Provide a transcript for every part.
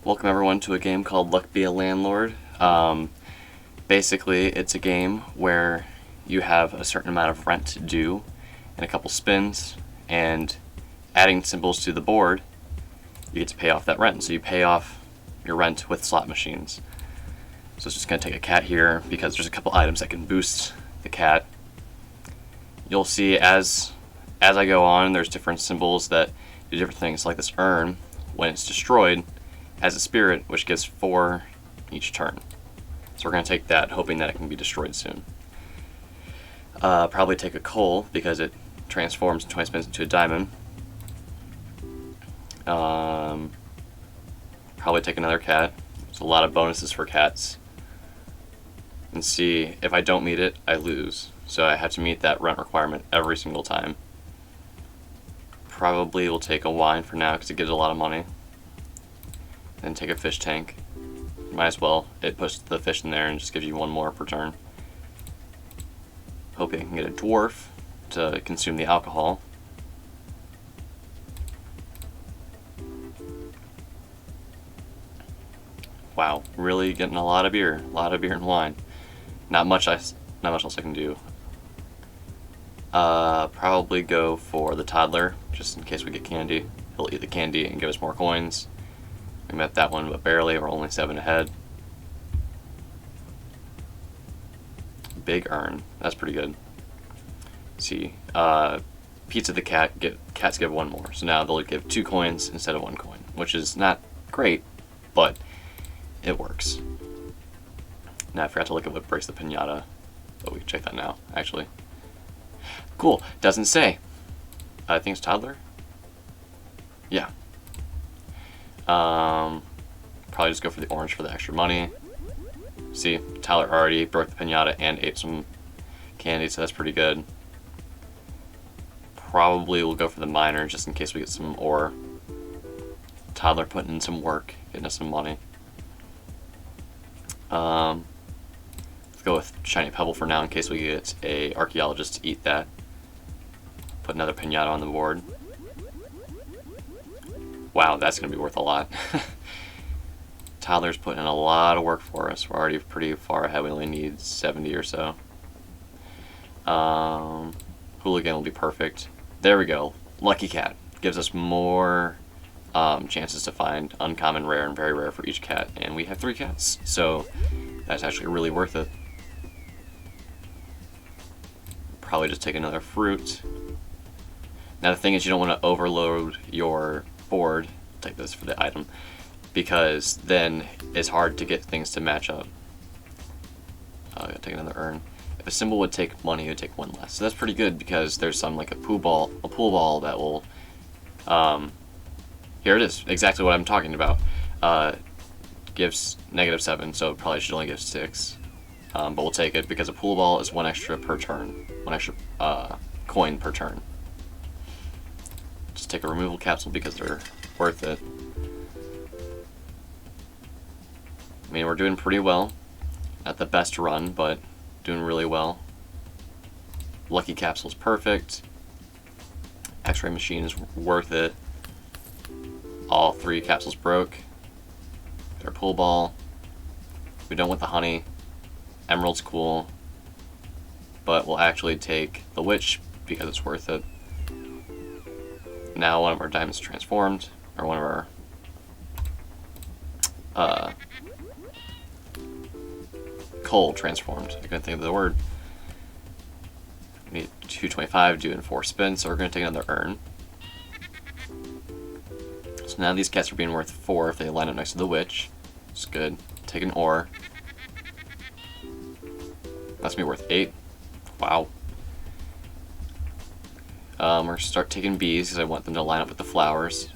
Welcome everyone to a game called Luck Be a Landlord. Basically, it's a game where you have a certain amount of rent due and a couple spins, and adding symbols to the board, you get to pay off that rent. So you pay off your rent with slot machines. So it's just going to take a cat here because there's a couple items that can boost the cat. You'll see as I go on, there's different symbols that do different things, like this urn. When it's destroyed, as a spirit, which gives 4 each turn. So we're going to take that, hoping that it can be destroyed soon. Probably take a coal, because it transforms in 20 spins into a diamond. Probably take another cat. There's a lot of bonuses for cats. And see, if I don't meet it, I lose. So I have to meet that rent requirement every single time. Probably will take a wine for now, because it gives a lot of money. Then take a fish tank. Might as well. It puts the fish in there and just gives you 1 more per turn. Hoping I can get a dwarf to consume the alcohol. Wow, really getting a lot of beer and wine. Not much else I can do. Probably go for the toddler, just in case we get candy. He'll eat the candy and give us more coins. We met that one, but barely. We're only 7 ahead. Big urn. That's pretty good. Let's see. Pizza the cat. Cats give 1 more. So now they'll give 2 coins instead of 1 coin, which is not great, but it works. Now I forgot to look at what breaks the pinata, but we can check that now, actually. Cool. Doesn't say. I think it's toddler. Yeah. Probably just go for the orange for the extra money. See, Tyler already broke the pinata and ate some candy, so that's pretty good. Probably we'll go for the miner just in case we get some ore. Toddler putting in some work, getting us some money. Let's go with shiny pebble for now in case we get a archaeologist to eat that. Put another pinata on the board. Wow, that's going to be worth a lot. Tyler's putting in a lot of work for us. We're already pretty far ahead. We only need 70 or so. Hooligan will be perfect. There we go. Lucky cat. Gives us more chances to find uncommon, rare, and very rare for each cat. And we have 3 cats, so that's actually really worth it. Probably just take another fruit. Now the thing is, you don't want to overload your board, take this for the item, because then it's hard to get things to match up. I gotta take another urn. If a symbol would take money, it would take 1 less. So that's pretty good because there's some like a pool ball that will. Here it is, exactly what I'm talking about. Gives -7, so it probably should only give 6. But we'll take it because a pool ball is 1 extra per turn, 1 extra coin per turn. Just take a removal capsule because they're worth it. I mean, we're doing pretty well. Not the best run, but doing really well. Lucky capsule's perfect. X-ray machine is worth it. All 3 capsules broke. Our pool ball. We don't want the honey. Emerald's cool. But we'll actually take the witch because it's worth it. Now 1 of our diamonds transformed, or 1 of our coal transformed. I couldn't think of the word. We need 225, due in 4 spins, so we're going to take another urn. So now these cats are being worth 4 if they line up next to the witch. It's good. Take an ore. That's me worth 8. Wow. We're going to start taking bees because I want them to line up with the flowers.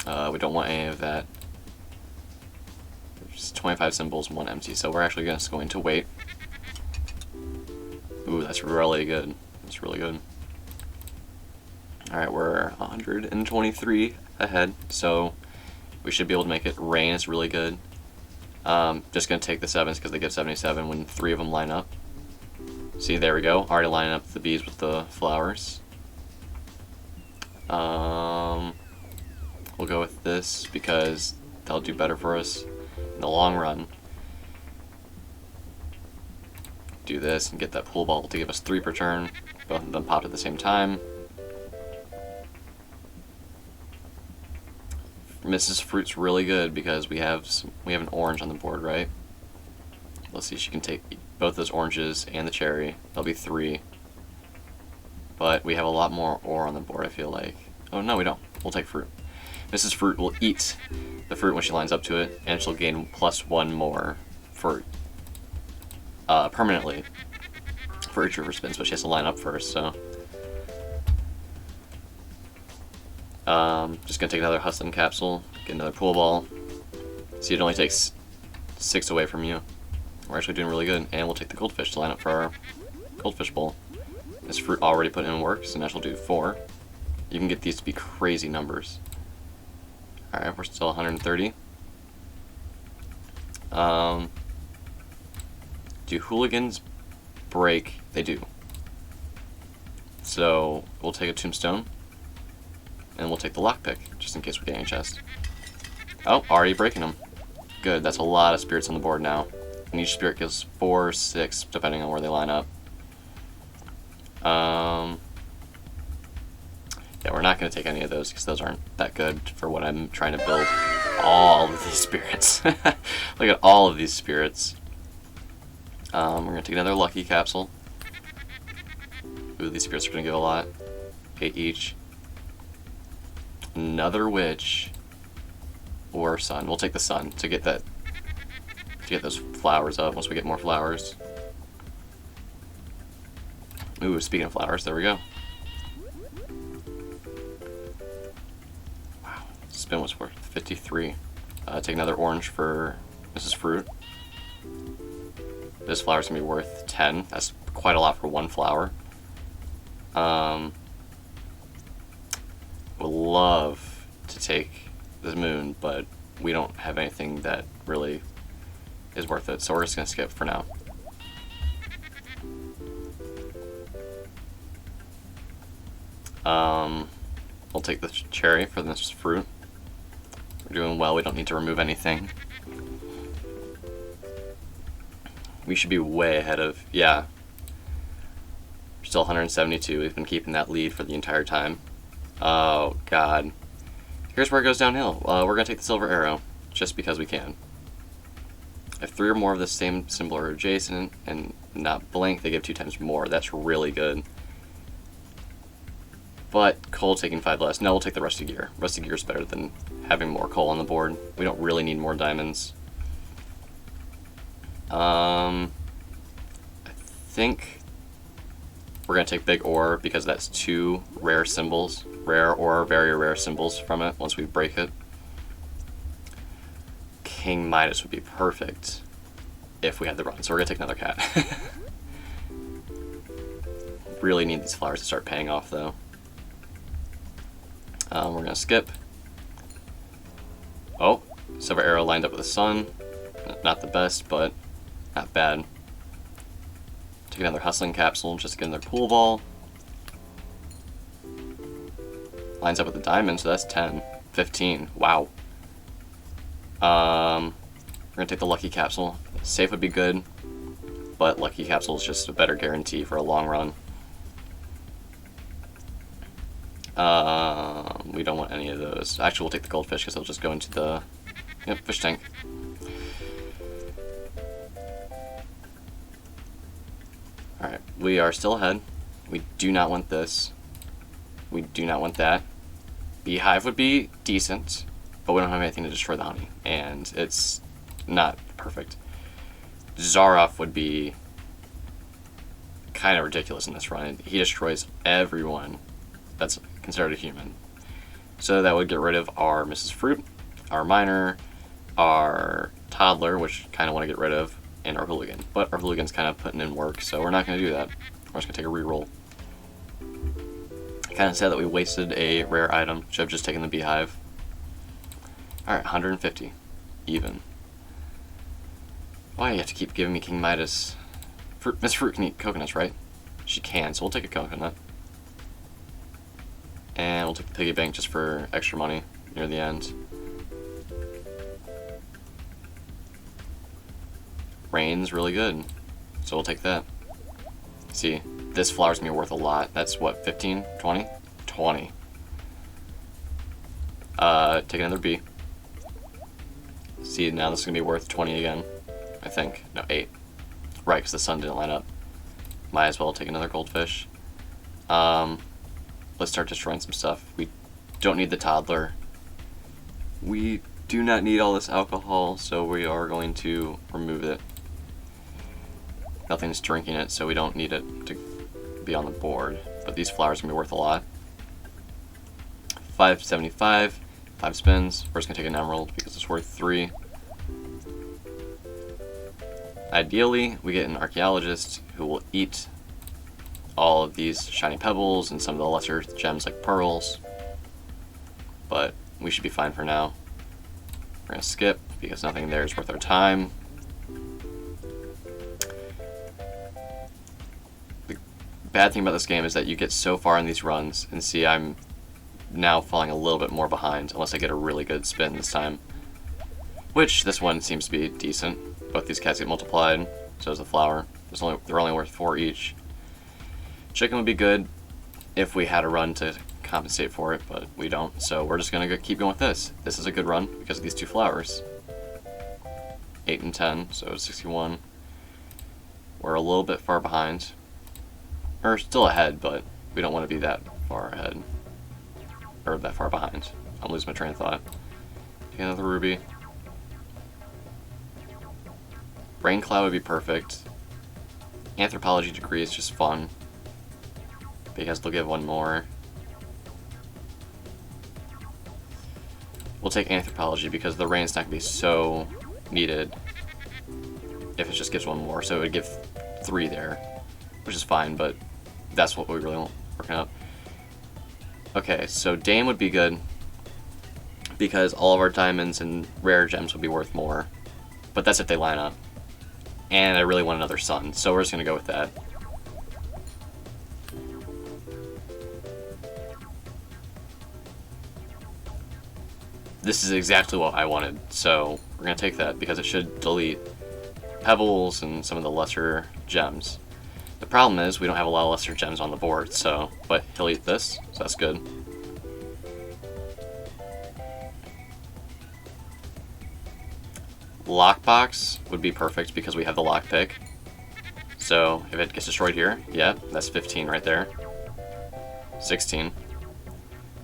We don't want any of that. There's 25 symbols, 1 empty, so we're actually just going to wait. Ooh, that's really good. That's really good. Alright, we're 123 ahead, so we should be able to make it. Rain is really good. Just going to take the 7s because they give 77 when 3 of them line up. See, there we go. Already lining up the bees with the flowers. we'll go with this because they'll do better for us in the long run. Do this and get that pool ball to give us 3 per turn. Both of them popped at the same time. Mrs. Fruit's really good because we have an orange on the board, right? Let's see, she can take both those oranges and the cherry. That'll be 3. But we have a lot more ore on the board, I feel like. Oh, no, we don't. We'll take fruit. Mrs. Fruit will eat the fruit when she lines up to it, and she'll gain +1 more for permanently for each of her spins, but she has to line up first, so. Just gonna take another hustling capsule, get another pool ball. See, it only takes 6 away from you. We're actually doing really good, and we'll take the goldfish to line up for our goldfish bowl. This fruit already put in work, so now she'll do 4. You can get these to be crazy numbers. Alright, we're still 130. Do hooligans break? They do. So we'll take a tombstone, and we'll take the lockpick, just in case we get any chest. Oh, already breaking them. Good, that's a lot of spirits on the board now. And each spirit gives 4 or 6, depending on where they line up. Yeah, we're not going to take any of those because those aren't that good for what I'm trying to build. All of these spirits. Look at all of these spirits. We're going to take another lucky capsule. Ooh, these spirits are going to give a lot. 8 each. Another witch. Or sun. We'll take the sun to get that. To get those flowers up once we get more flowers. Ooh, speaking of flowers, there we go. Wow, spin was worth 53. Take another orange for Mrs. Fruit. This flower's gonna be worth 10. That's quite a lot for 1 flower. Would love to take the moon, but we don't have anything that really is worth it, so we're just gonna skip for now. We'll take the cherry for this fruit. We're doing well, we don't need to remove anything. We should be way ahead of, yeah. We're still 172, we've been keeping that lead for the entire time. Oh, God. Here's where it goes downhill. We're gonna take the silver arrow, just because we can. If 3 or more of the same symbol are adjacent and not blank, they give 2 times more. That's really good. But coal taking 5 less. No, we'll take the rusty gear. Rusty gear is better than having more coal on the board. We don't really need more diamonds. I think we're gonna take big ore because that's 2 rare symbols, rare or very rare symbols from it once we break it. King Midas would be perfect if we had the run, so we're gonna take another cat. Really need these flowers to start paying off though. We're gonna skip. Oh, silver arrow lined up with the sun. Not the best, but not bad. Take another hustling capsule just to get another pool ball. Lines up with the diamond, so that's 10. 15. Wow. We're gonna take the lucky capsule. Safe would be good, but lucky capsule is just a better guarantee for a long run. We don't want any of those. Actually, we'll take the goldfish because they'll just go into the fish tank. Alright, we are still ahead. We do not want this. We do not want that. Beehive would be decent, but we don't have anything to destroy the honey, and it's not perfect. Zaroff would be kind of ridiculous in this run. He destroys everyone that's considered a human. So that would get rid of our Mrs. Fruit, our miner, our toddler, which kind of want to get rid of, and our hooligan. But our hooligan's kind of putting in work, so we're not going to do that. We're just going to take a reroll. Kind of sad that we wasted a rare item. Should have just taken the beehive. Alright, 150. Even. Why do you have to keep giving me King Midas? Miss Fruit can eat coconuts, right? She can, so we'll take a coconut. And we'll take the piggy bank just for extra money. near the end. Rain's really good, so we'll take that. See, this flower's gonna be worth a lot. That's what, 15, 20? 20. Take another B. See, now this is gonna be worth 20 again, I think. No, 8. Right, because the sun didn't line up. Might as well take another goldfish. Let's start destroying some stuff. We don't need the toddler. We do not need all this alcohol, so we are going to remove it. Nothing's drinking it, so we don't need it to be on the board. But these flowers are going to be worth a lot. 575, 5 spins. We're just going to take an emerald because it's worth 3. Ideally, we get an archaeologist who will eat all of these shiny pebbles and some of the lesser gems like pearls. But we should be fine for now. We're going to skip because nothing there is worth our time. Bad thing about this game is that you get so far in these runs, and see, I'm now falling a little bit more behind unless I get a really good spin this time. Which, this one seems to be decent. Both these cats get multiplied, so does the flower. They're only worth 4 each. Chicken would be good if we had a run to compensate for it, but we don't, so we're just going to keep going with this. This is a good run because of these 2 flowers. 8 and 10, so 61. We're a little bit far behind. Or still ahead, but we don't want to be that far ahead. Or that far behind. I'm losing my train of thought. Take another ruby. Rain cloud would be perfect. Anthropology degree is just fun. Because they'll give 1 more. We'll take anthropology because the rain's not going to be so needed if it just gives 1 more. So it would give 3 there, which is fine, but that's what we really want working up. Okay, so Dame would be good because all of our diamonds and rare gems would be worth more. But that's if they line up. And I really want another sun, so we're just going to go with that. This is exactly what I wanted, so we're going to take that because it should delete pebbles and some of the lesser gems. The problem is we don't have a lot of lesser gems on the board, so, but he'll eat this, so that's good. Lockbox would be perfect because we have the lockpick. So if it gets destroyed here, yeah, that's 15 right there. 16.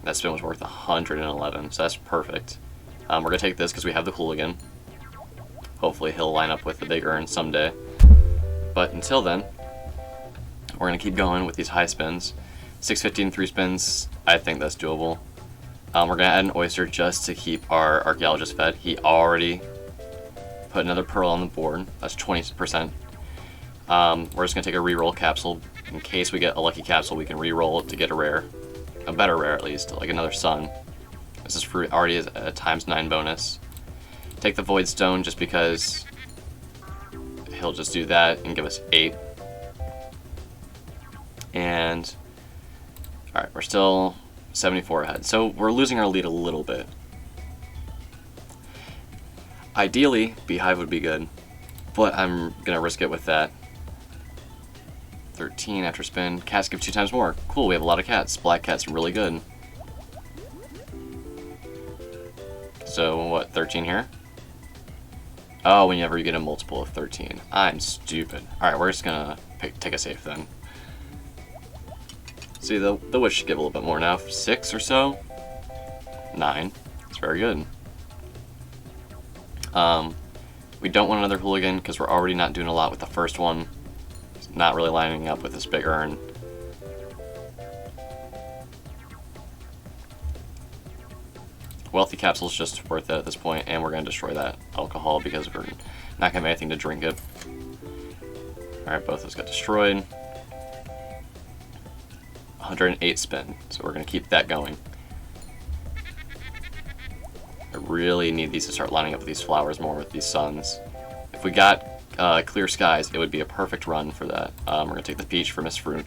That spin was worth 111, so that's perfect. We're going to take this because we have the hooligan. Hopefully he'll line up with the big urn someday. But until then, we're going to keep going with these high spins. 650 and 3 spins, I think that's doable. We're going to add an oyster just to keep our archaeologist fed. He already put another pearl on the board. That's 20%. We're just going to take a reroll capsule. In case we get a lucky capsule, we can reroll it to get a rare. A better rare at least, like another sun. This is already a ×9 bonus. Take the void stone just because he'll just do that and give us 8. And alright, we're still 74 ahead. So we're losing our lead a little bit. Ideally, Beehive would be good, but I'm gonna risk it with that. 13 after spin. Cats give 2 times more. Cool, we have a lot of cats. Black cat's really good. So, what, 13 here? Oh, whenever you get a multiple of 13. I'm stupid. Alright, we're just gonna take a safe then. See, the witch should give a little bit more now. 6 or so? 9. It's very good. We don't want another hooligan because we're already not doing a lot with the first one. It's not really lining up with this big urn. Wealthy capsule's just worth it at this point, and we're going to destroy that alcohol because we're not going to have anything to drink it. Alright, both of those got destroyed. 108 spin, so we're going to keep that going. I really need these to start lining up with these flowers more with these suns. If we got clear skies, it would be a perfect run for that. We're going to take the peach for Miss Fruit.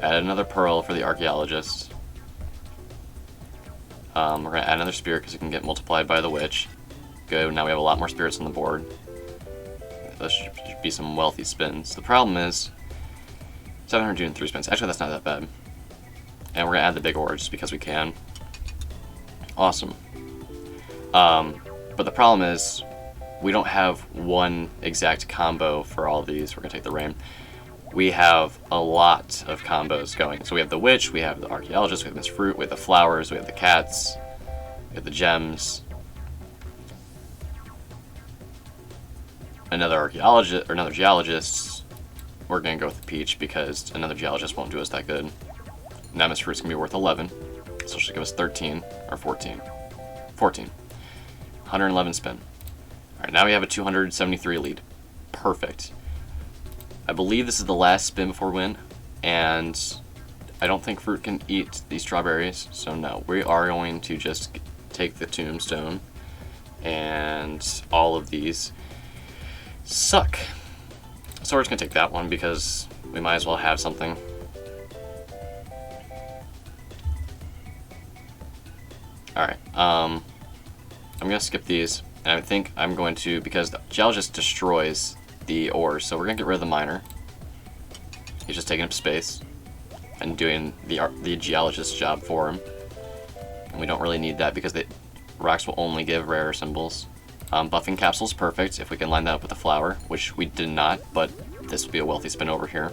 Add another pearl for the archaeologist. We're going to add another spirit because it can get multiplied by the witch. Good, now we have a lot more spirits on the board. Those should be some wealthy spins. The problem is 703 spins. Actually, that's not that bad. And we're going to add the big ore just because we can. Awesome. But the problem is we don't have one exact combo for all these. We're going to take the rain. We have a lot of combos going. So we have the witch, we have the archaeologist, we have Miss Fruit, we have the flowers, we have the cats, we have the gems. Another archaeologist, or another geologist. We're going to go with the peach because another geologist won't do us that good. Now Miss Fruit's going to be worth 11. So she'll give us 13 or 14. 14. 111 spin. Alright, now we have a 273 lead. Perfect. I believe this is the last spin before we win, and I don't think Fruit can eat these strawberries, so no. We are going to just take the tombstone, and all of these suck. So we're just going to take that one because we might as well have something. Alright, I'm going to skip these, and I think I'm going to, because the geologist destroys the ores, so we're going to get rid of the miner. He's just taking up space and doing the geologist's job for him. And we don't really need that because the rocks will only give rare symbols. Buffing capsule's perfect if we can line that up with the flower, which we did not, but this will be a wealthy spin over here.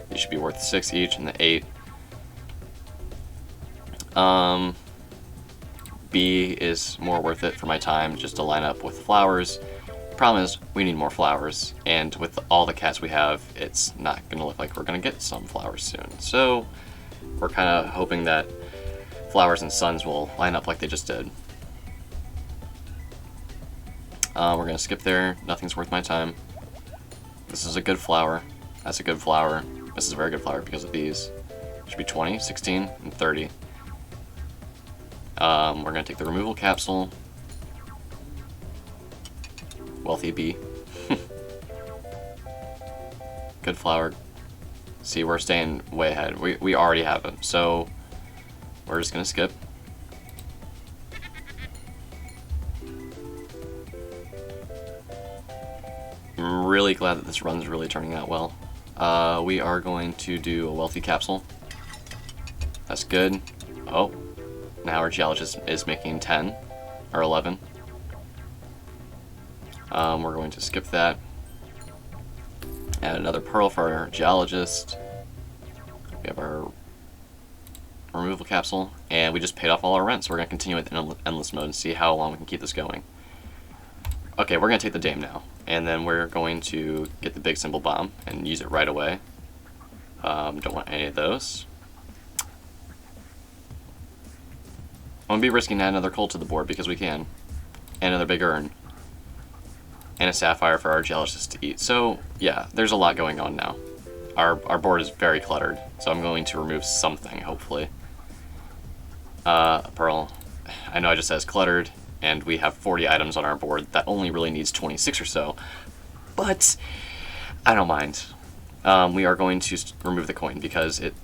These should be worth 6 each, and the 8. B is more worth it for my time just to line up with flowers. Problem is, we need more flowers, and with all the cats we have, it's not going to look like we're going to get some flowers soon. So, we're kind of hoping that flowers and suns will line up like they just did. We're going to skip there. Nothing's worth my time. This is a good flower. That's a good flower. This is a very good flower because of these. Should be 20, 16, and 30. We're going to take the removal capsule. Wealthy bee. Good flower. See, we're staying way ahead. We already have it, so we're just going to skip. I'm really glad that this run's really turning out well. We are going to do a wealthy capsule. That's good. Oh, now our geologist is making 10 or 11. We're going to skip that. Add another pearl for our geologist. We have our removal capsule, and we just paid off all our rent, so we're going to continue with endless mode and see how long we can keep this going. Okay, we're going to take the dame now, and then we're going to get the big symbol bomb and use it right away. Don't want any of those. I'm going to be risking to add another coal to the board because we can. And another big urn. And a sapphire for our geologist to eat. So, yeah, there's a lot going on now. Our board is very cluttered, so I'm going to remove something, hopefully. A pearl. I know it just says cluttered, and we have 40 items on our board. That only really needs 26 or so. But I don't mind. We are going to remove the coin because it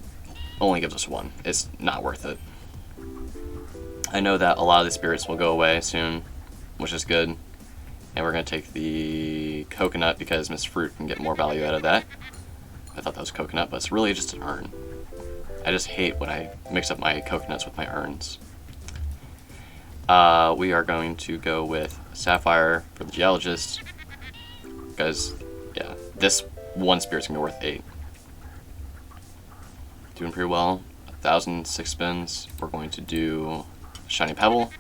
only gives us 1. It's not worth it. I know that a lot of the spirits will go away soon, which is good. And we're going to take the coconut because Miss Fruit can get more value out of that. I thought that was coconut, but it's really just an urn. I just hate when I mix up my coconuts with my urns. We are going to go with sapphire for the geologist. Because, yeah, this one spirit's going to be worth 8. Doing pretty well. 1,006 spins. We're going to do shiny pebble.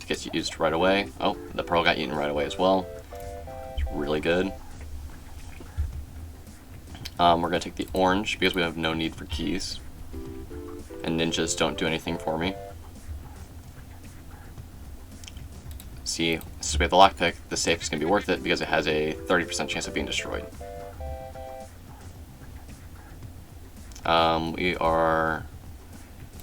Gets used right away. Oh, the pearl got eaten right away as well. It's really good. We're going to take the orange because we have no need for keys. And ninjas don't do anything for me. See, since we have the lockpick, the safe is going to be worth it because it has a 30% chance of being destroyed.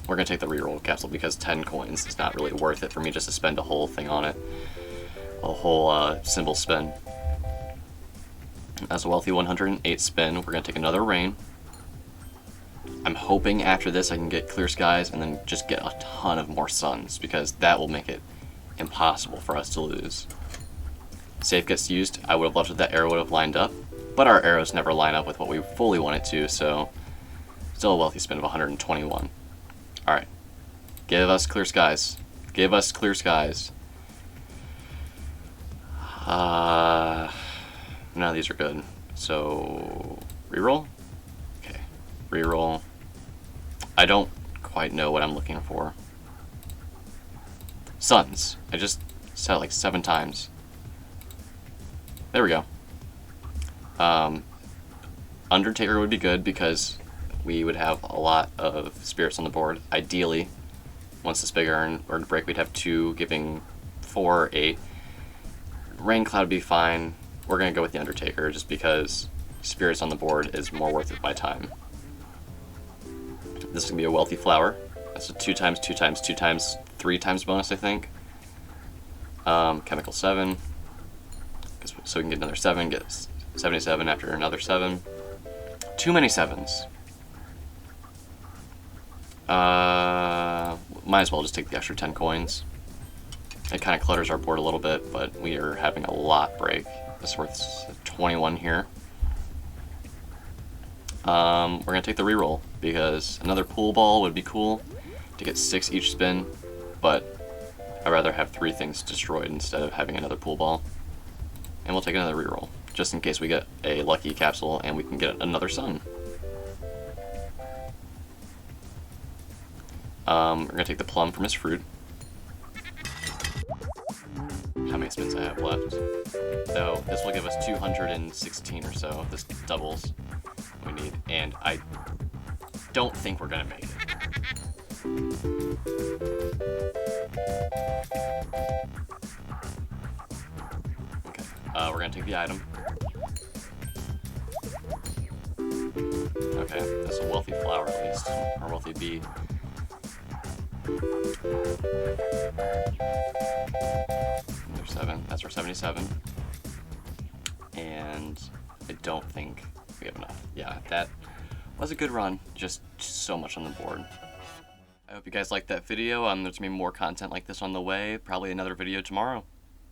We're going to take the reroll capsule because 10 coins is not really worth it for me just to spend a whole thing on it. A whole symbol spin. As a wealthy 108 spin, we're going to take another rain. I'm hoping after this I can get clear skies and then just get a ton of more suns, because that will make it impossible for us to lose. Save gets used. I would have loved if that arrow would have lined up, but our arrows never line up with what we fully want it to, so still a wealthy spin of 121. Alright. Give us clear skies. Give us clear skies. None of these are good. So, reroll? Okay. Reroll. I don't quite know what I'm looking for. Suns. I just said it like 7 times. There we go. Undertaker would be good because we would have a lot of spirits on the board. Ideally, once this big urn were to break, we'd have 2, giving 4 or 8. Rain Cloud would be fine. We're going to go with the Undertaker just because spirits on the board is more worth it my time. This is going to be a Wealthy Flower. That's a 2 times, 2 times, 2 times, 3 times bonus, I think. Chemical 7. So we can get another 7, get 77 after another 7. Too many 7s. Might as well just take the extra 10 coins. It kind of clutters our board a little bit, but we are having a lot break. This is worth 21 here. We're going to take the reroll, because another pool ball would be cool to get 6 each spin, but I'd rather have 3 things destroyed instead of having another pool ball. And we'll take another reroll, just in case we get a lucky capsule and we can get another sun. We're going to take the plum from his fruit. How many spins I have left? So this will give us 216 or so. This doubles we need, and I don't think we're going to make it. Okay, we're going to take the item. Okay, that's a Wealthy Flower at least, or Wealthy Bee. There's 7. That's our 77. And I don't think we have enough. Yeah, that was a good run. Just so much on the board. I hope you guys liked that video. There's going to be more content like this on the way. Probably another video tomorrow.